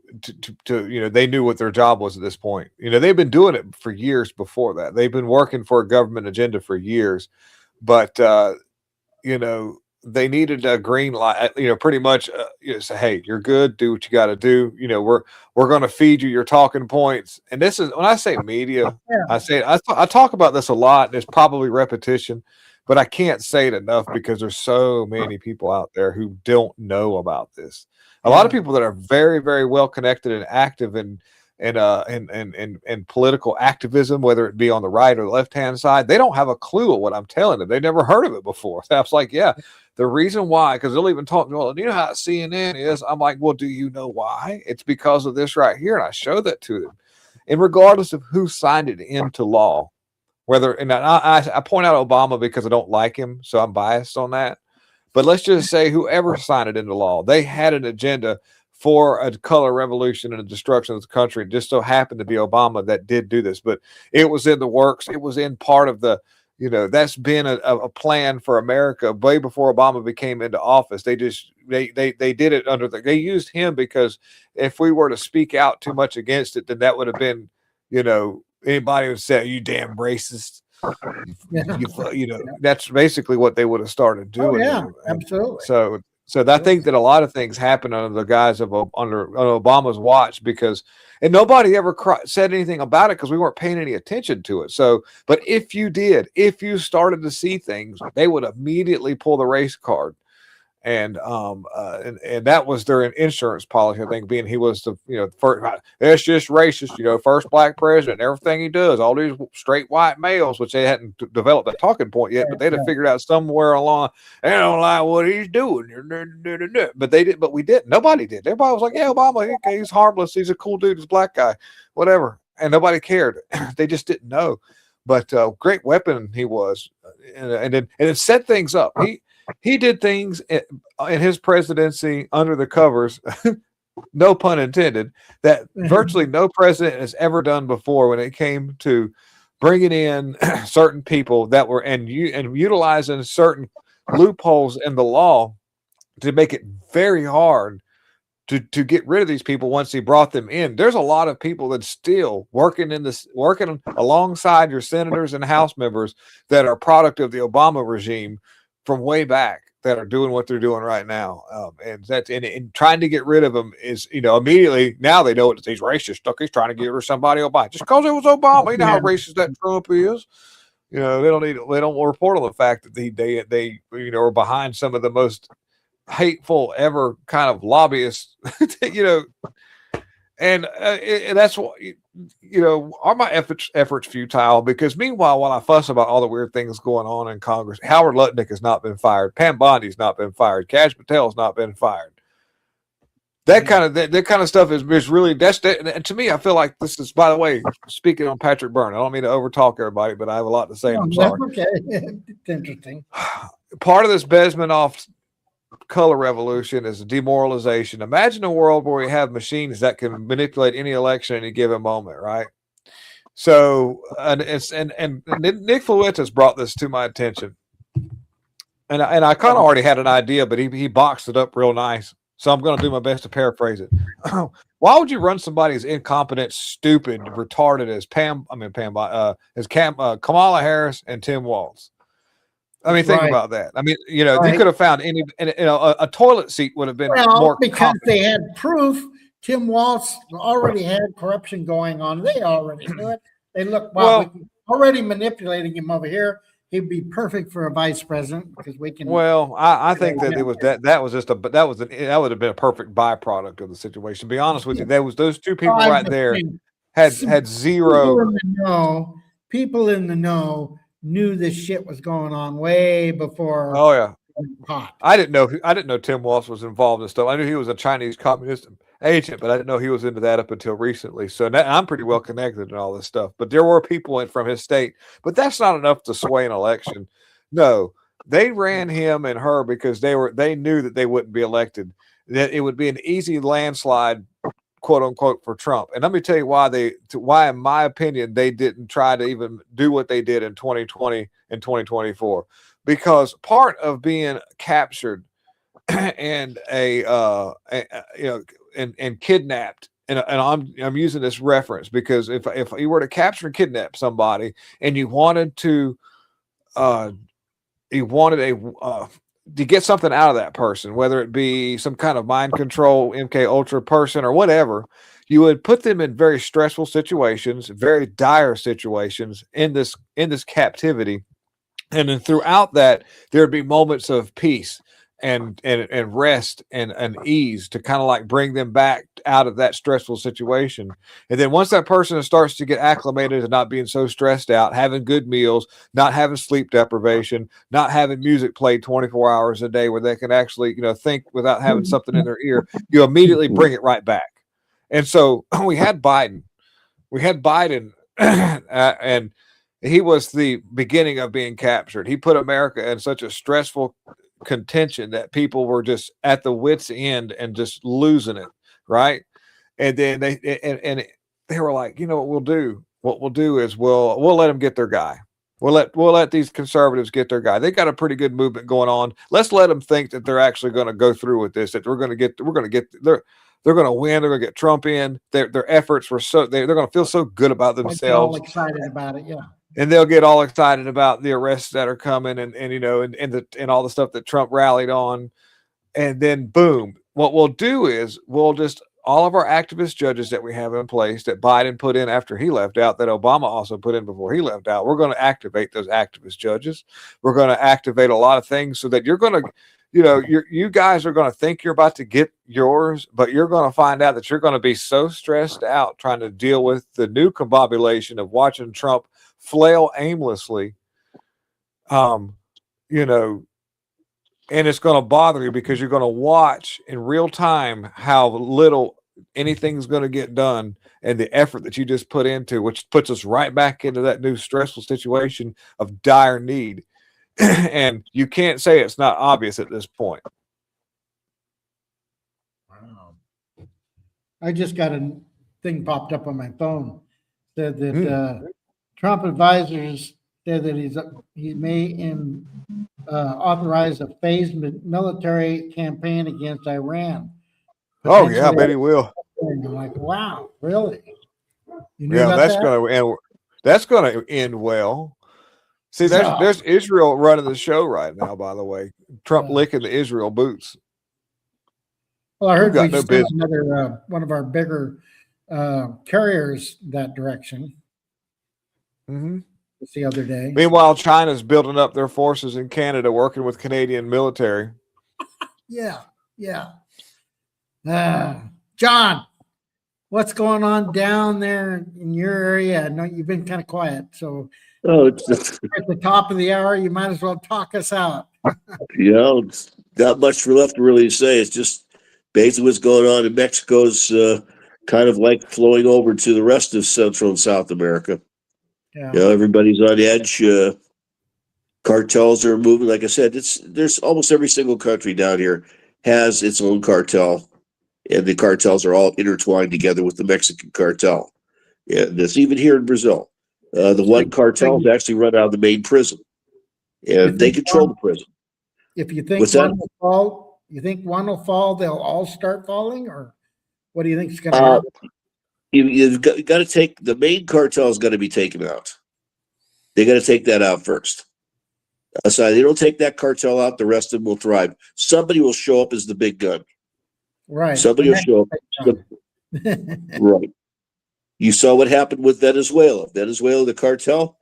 they knew what their job was at this point. They've been doing it for years before that. They've been working for a government agenda for years, but they needed a green light, pretty much say, hey, you're good, do what you got to do. We're going to feed you your talking points. And this is, when I say media, I talk about this a lot, and it's probably repetition, but I can't say it enough because there's so many people out there who don't know about this. A lot of people that are very, very well connected and active in political activism, whether it be on the right or the left-hand side, they don't have a clue of what I'm telling them. They never heard of it before. So I was like, yeah, the reason why, because they'll even talk, well, you know how CNN is? I'm like, well, do you know why? It's because of this right here. And I show that to them. And regardless of who signed it into law, and I point out Obama because I don't like him, so I'm biased on that. But let's just say whoever signed it into law, they had an agenda for a color revolution and a destruction of the country. It just so happened to be Obama that did do this, but it was in the works. It was in part of the, that's been a plan for America way before Obama became into office. They did it they used him because if we were to speak out too much against it, then that would have been, anybody would say, you damn racist. That's basically what they would have started doing. Oh, yeah, absolutely. So I think that a lot of things happen under the guise of under Obama's watch and nobody ever said anything about it because we weren't paying any attention to it. So, but if you started to see things, they would immediately pull the race card And that was their insurance policy. I think being he was the first, it's just racist. First black president, everything he does, all these straight white males, which they hadn't developed a talking point yet, but they'd have figured out somewhere along they don't like what he's doing. But they did, but we didn't. Nobody did. Everybody was like, yeah, Obama, he's harmless. He's a cool dude. He's a black guy, whatever. And nobody cared. They just didn't know. But great weapon he was, and it set things up. He did things in his presidency under the covers, no pun intended, that virtually no president has ever done before when it came to bringing in certain people that were and utilizing certain loopholes in the law to make it very hard to get rid of these people once he brought them in. There's a lot of people that's still working alongside your senators and House members that are product of the Obama regime from way back that are doing what they're doing right now. And trying to get rid of them is, immediately now they know he's racist. Look, he's trying to get rid of somebody Obama just because it was Obama. You know how racist that Trump is. They don't report on the fact that they are behind some of the most hateful ever kind of lobbyists, and that's what are my efforts futile? Because meanwhile, while I fuss about all the weird things going on in Congress, Howard Lutnick has not been fired, Pam Bondi's not been fired, Kash Patel's not been fired. That kind of stuff is really and to me, I feel like this is, by the way, speaking on Patrick Byrne. I don't mean to overtalk everybody, but I have a lot to say. I'm sorry. Okay, it's interesting. Part of this Besmanoff color revolution is a demoralization. Imagine a world where we have machines that can manipulate any election at any given moment, right? So, and Nick Flewitt has brought this to my attention, and I kind of already had an idea, but he boxed it up real nice. So I'm going to do my best to paraphrase it. Why would you run somebody as incompetent, stupid, retarded as Kamala Harris and Tim Walz? I mean, think about that. I mean, you could have found a toilet seat would have been more because competent. They had proof. Tim Walz already had corruption going on. They already knew it. They looked, we're already manipulating him over here. He'd be perfect for a vice president because we can. Well, I think that it was that would have been a perfect byproduct of the situation. To be honest with you, there was those two people right there had zero. People in the know knew this shit was going on way before. Oh yeah, I didn't know Tim Walz was involved in stuff. I knew he was a Chinese communist agent, but I didn't know he was into that up until recently. So I'm pretty well connected in all this stuff. But there were people from his state, but that's not enough to sway an election. No, they ran him and her because they knew that they wouldn't be elected. That it would be an easy landslide, quote unquote, for Trump. And let me tell you why, in my opinion, they didn't try to even do what they did in 2020 and 2024. Because part of being captured and and kidnapped, and I'm using this reference because if you were to capture and kidnap somebody and you wanted to get something out of that person, whether it be some kind of mind control, MK Ultra person or whatever, you would put them in very stressful situations, very dire situations in this captivity. And then throughout that, there'd be moments of peace and rest and ease to kind of like bring them back out of that stressful situation. And then once that person starts to get acclimated to not being so stressed out, having good meals, not having sleep deprivation, not having music played 24 hours a day where they can actually, think without having something in their ear, you immediately bring it right back. And so we had Biden, and he was the beginning of being captured. He put America in such a stressful contention that people were just at the wit's end and just losing it, right? And then they were like, what we'll do? What we'll do is we'll let them get their guy. We'll let these conservatives get their guy. They got a pretty good movement going on. Let's let them think that they're actually going to go through with this. That they're going to win. They're going to get Trump in. Their efforts were they're going to feel so good about themselves. All excited about it, yeah. And they'll get all excited about the arrests that are coming and all the stuff that Trump rallied on. And then boom, what we'll do is all of our activist judges that we have in place that Biden put in after he left out, that Obama also put in before he left out, we're going to activate those activist judges. We're going to activate a lot of things so that you're going you guys are going to think you're about to get yours, but you're going to find out that you're going to be so stressed out trying to deal with the new combobulation of watching Trump flail aimlessly. You know, and it's going to bother you because you're going to watch in real time how little anything's going to get done and the effort that you just put into, which puts us right back into that new stressful situation of dire need. And you can't say it's not obvious at this point. Wow. I just got a thing popped up on my phone said that Trump advisors said that he may authorize a phased military campaign against Iran. Oh yeah, I bet he will. And I'm like, wow, really? You knew Yeah, about that's that? going to end. That's going to end well. See, there's Israel running the show right now. By the way, Trump licking the Israel boots. Well, I heard got we no sent business. another one of our bigger carriers that direction. Mm-hmm. The other day. Meanwhile, China's building up their forces in Canada, working with Canadian military. Yeah. John, what's going on down there in your area? I know you've been kind of quiet, so it's at the top of the hour, you might as well talk us out. it's not much left to really say. It's just basically what's going on in Mexico's kind of like flowing over to the rest of Central and South America. Yeah. Everybody's on edge. Cartels are moving. Like I said, there's almost every single country down here has its own cartel, and the cartels are all intertwined together with the Mexican cartel. And it's even here in Brazil. The one cartel is actually run out of the main prison, and they control the prison. If you think What's one that? will fall, they'll all start falling, or what do you think is going to happen? You've got to take the main cartel's got to be taken out. They got to take that out first. So they don't take that cartel out, the rest of them will thrive. Somebody will show up as the big gun. Right. Somebody will show up. Right. You saw what happened with Venezuela. Venezuela, the cartel,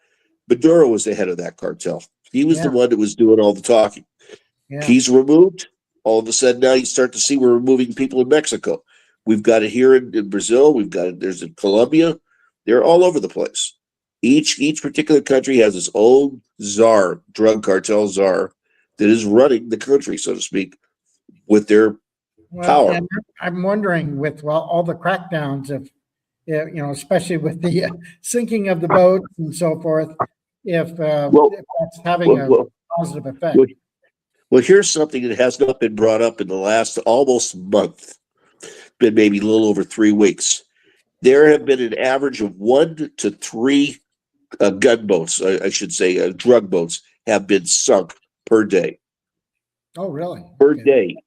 Maduro was the head of that cartel. He was the one that was doing all the talking. Yeah. He's removed. All of a sudden now you start to see we're removing people in Mexico. We've got it here in Brazil. There's in Colombia. They're all over the place. Each particular country has its own czar, drug cartel czar, that is running the country, so to speak, with their power. And I'm wondering with all the crackdowns of, especially with the sinking of the boats and so forth, if that's having a positive effect. Well, here's something that has not been brought up in the last almost month, been maybe a little over 3 weeks. There have been an average of 1 to 3 gunboats, I should say, drug boats have been sunk per day. Oh, really? Per day.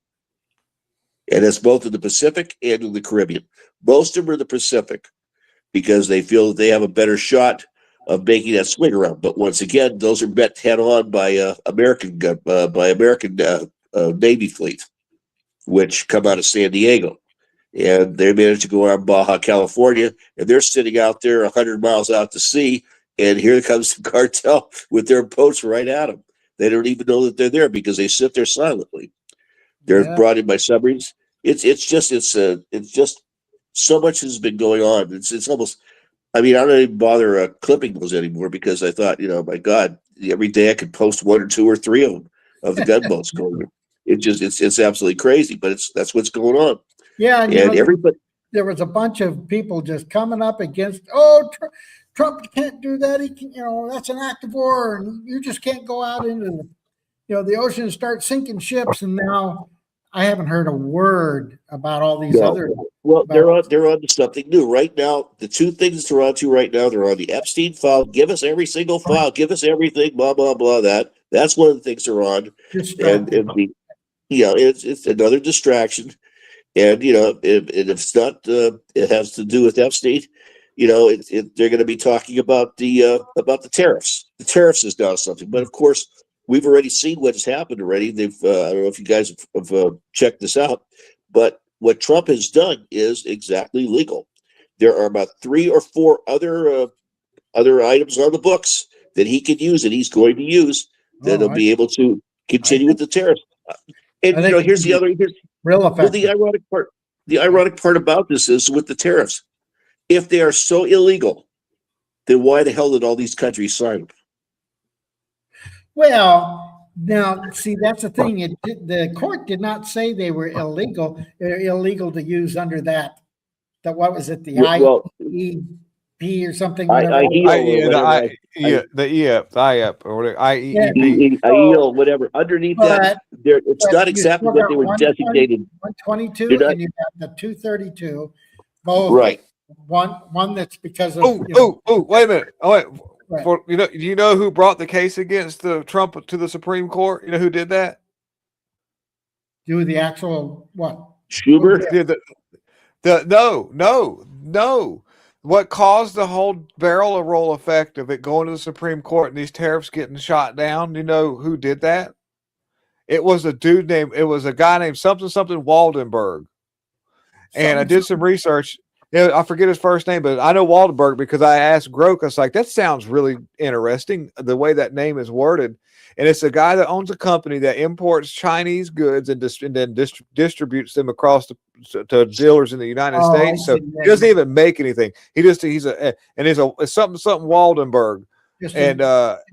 And that's both in the Pacific and in the Caribbean. Most of them are in the Pacific because they feel that they have a better shot of making that swing around. But once again, those are met head on by American Navy fleet, which come out of San Diego. And they managed to go around Baja, California, and they're sitting out there 100 miles out to sea. And here comes the cartel with their boats right at them. They don't even know that they're there because they sit there silently. They're brought in by submarines. It's just so much has been going on. It's almost. I mean, I don't even bother clipping those anymore because I thought, my God, every day I could post 1 or 2 or 3 of them of the gunboats going. It's absolutely crazy, but that's what's going on. Yeah, and everybody. There was a bunch of people just coming up against. Trump can't do that. He can, that's an act of war, and you just can't go out into the ocean and start sinking ships. And now I haven't heard a word about all these other. Well, they're on to something new right now. The 2 things they're on to right now, they're on the Epstein file. Give us every single file. Give us everything. Blah blah blah. That's one of the things they're on. And it's another distraction. And if it's not, it has to do with Epstein. They're going to be talking about the tariffs. The tariffs is now something, but of course, we've already seen what has happened already. They've I don't know if you guys have checked this out, but what Trump has done is exactly legal. There are about 3 or 4 other items on the books that he can use, and he's going to use that'll be able to continue with the tariffs. And I you know, think here's the other. real Well, effective. the ironic part. The ironic part about this is with the tariffs. If they are so illegal, then why the hell did all these countries sign them? Well, now see that's the thing. The court did not say they were illegal. They're illegal to use under that. What was it? The Well, IEP or something. I Whatever. The IEP or whatever, Yeah. IEEP. IEL, whatever. Underneath that, it's not you exactly still what got they were 120 designated. 122, You're not- and you got the 232. Both Right. One that's because of Wait a minute. Oh wait. Right. For do you know who brought the case against the Trump to the Supreme Court? You know who did that? do the actual what? Schubert. No. What caused the whole barrel roll effect of it going to the Supreme Court and these tariffs getting shot down? Do you know who did that? It was a guy named something Waldenberg. And I did some research. I forget his first name, but I know Waldenberg because I asked Groke. I was like, that sounds really interesting, the way that name is worded. And it's a guy that owns a company that imports Chinese goods and then distributes them across to dealers in the United States. So he doesn't even make anything. It's something Waldenberg. Just And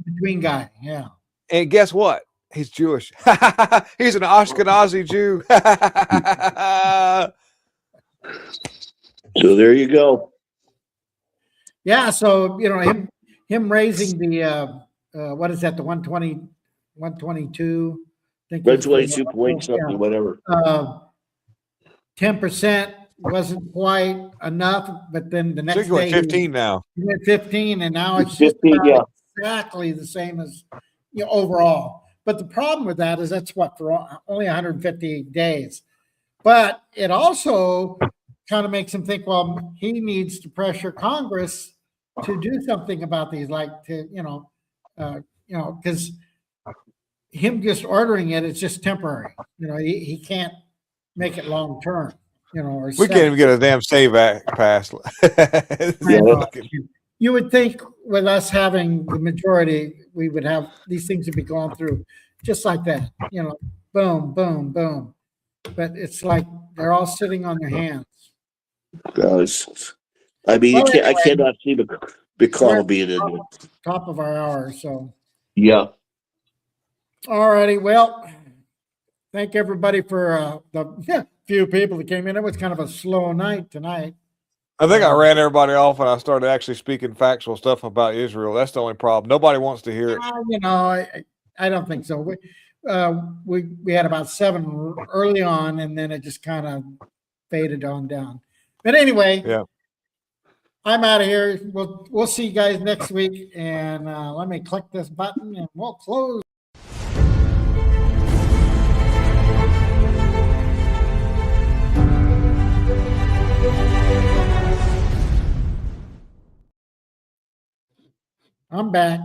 between guy, yeah. And guess what? He's Jewish. He's an Ashkenazi Jew. So there you go. Yeah, so him raising the what is that, the 122? I think 122 point something, whatever. 10% wasn't quite enough, but then the next day 15 now. He went 15, and now it's 15, just yeah. exactly the same as overall. But the problem with that is that's what, for only 150 days. But it also kind of makes him think, well, he needs to pressure Congress to do something about these, like because him just ordering it is just temporary. He can't make it long term. Or we can't even get a damn save act passed. You would think with us having the majority, we would have these things would be going through just like that. Boom, boom, boom. But it's like they're all sitting on their hands. I mean, I cannot see McConnell being in there. Top of our hour, so. Yeah. All righty. Well, thank everybody for the few people that came in. It was kind of a slow night tonight. I think I ran everybody off and I started actually speaking factual stuff about Israel. That's the only problem. Nobody wants to hear it. I don't think so. We had about 7 early on, and then it just kind of faded on down. But anyway, yeah, I'm out of here. We'll see you guys next week. And let me click this button, and we'll close. I'm back.